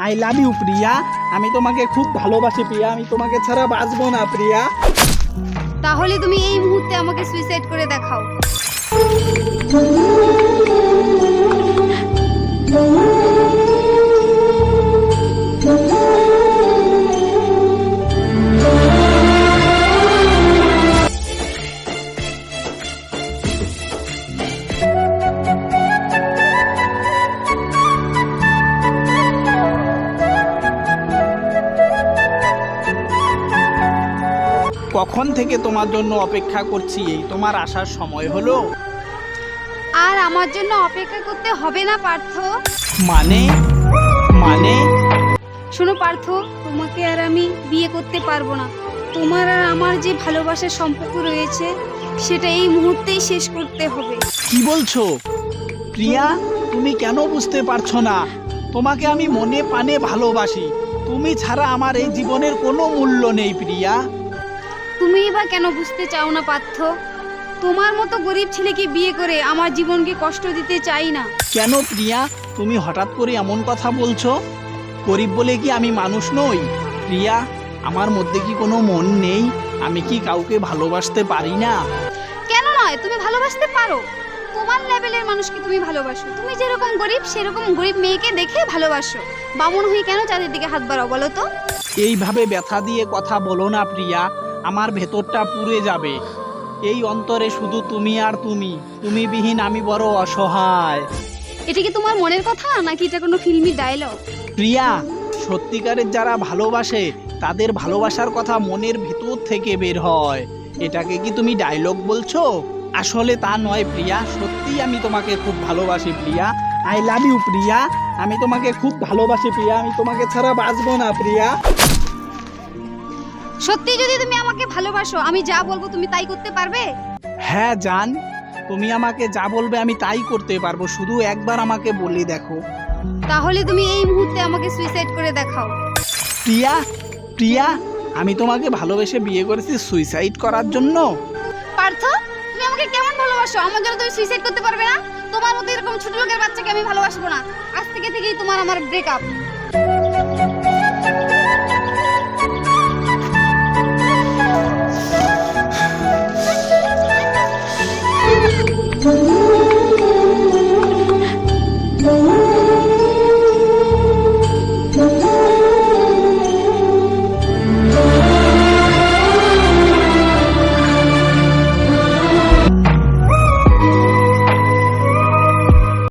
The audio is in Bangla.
আই লাভ ইউ প্রিয়া। আমি তোমাকে খুব ভালোবাসি প্রিয়া। আমি তোমাকে ছাড়া বাঁচবো না প্রিয়া। তাহলে তুমি এই মুহূর্তে আমাকে সুইসাইড করে দেখাও। কখন থেকে তোমার জন্য অপেক্ষা করছি, এই তোমার আসার সময় হলো? আর আমার জন্য অপেক্ষা করতে হবে না পার্থ। মানে মানে শোনো পার্থ, তোমাকে আর আমি বিয়ে করতে পারবো না। তোমার আর আমার যে ভালোবাসার সম্পর্ক রয়েছে সেটা এই মুহূর্তেই শেষ করতে হবে। কি বলছো প্রিয়া? তুমি কেন বুঝতে পারছো না? তোমাকে আমি মনে প্রাণে ভালোবাসি। তুমি ছাড়া আমার এই জীবনের কোনো মূল্য নেই প্রিয়া। তুমি বা কেন বুঝতে চাও না পার্থ? তোমার মতো গরিব ছেলেকে বিয়ে করে আমার জীবনকে কষ্ট দিতে চাই না। কেন প্রিয়া, তুমি হঠাৎ করে এমন কথা বলছো? গরিব বলে কি আমি মানুষ নই? প্রিয়া, আমার মধ্যে কি কোনো মন নেই? আমি কি কাউকে ভালোবাসতে পারি না? কেন নয়, তুমি ভালোবাসতে পারো। তোমার লেভেলের মানুষকে তুমি ভালোবাসো। তুমি যেরকম গরিব সেরকম গরিব মেয়েকে দেখে ভালোবাসো। বামুন হয়ে কেন চাঁদের দিকে হাত বাড়াও বলো তো? এইভাবে ব্যথা দিয়ে কথা বলো না প্রিয়া, আমার ভেতরটা পুড়ে যাবে। এই অন্তরে শুধু তুমি আর তুমি। তুমি বিহীন আমি বড় অসহায়। এটা কি তোমার মনের কথা নাকি এটা কোনো ফিল্মি ডায়লগ? প্রিয়া, সত্যিকারের যারা ভালোবাসে তাদের ভালোবাসার কথা মনের ভেতর থেকে বের হয়। এটাকে কি তুমি ডায়লগ বলছো? আসলে তা নয় প্রিয়া, সত্যিই আমি তোমাকে খুব ভালোবাসি প্রিয়া। আই লাভ ইউ প্রিয়া। আমি তোমাকে খুব ভালোবাসি প্রিয়া। আমি তোমাকে ছাড়া বাঁচবো না প্রিয়া। সত্যি যদি তুমি আমাকে ভালোবাসো, আমি যা বলবো তুমি তাই করতে পারবে? হ্যাঁ জান, তুমি আমাকে যা বলবে আমি তাই করতে পারবো। শুধু একবার আমাকে বলে দেখো। তাহলে তুমি এই মুহূর্তে আমাকে সুইসাইড করে দেখাও। প্রিয়া, প্রিয়া, আমি তোমাকে ভালোবেসে বিয়ে করেছি সুইসাইড করার জন্য? পার্থ, তুমি আমাকে কেমন ভালোবাসো? আমার জন্য তুমি সুইসাইড করতে পারবে না? তোমার মতো এরকম ছোট লোকের বাচ্চাকে আমি ভালোবাসবো না। আজ থেকেই তোমার আমার ব্রেকআপ।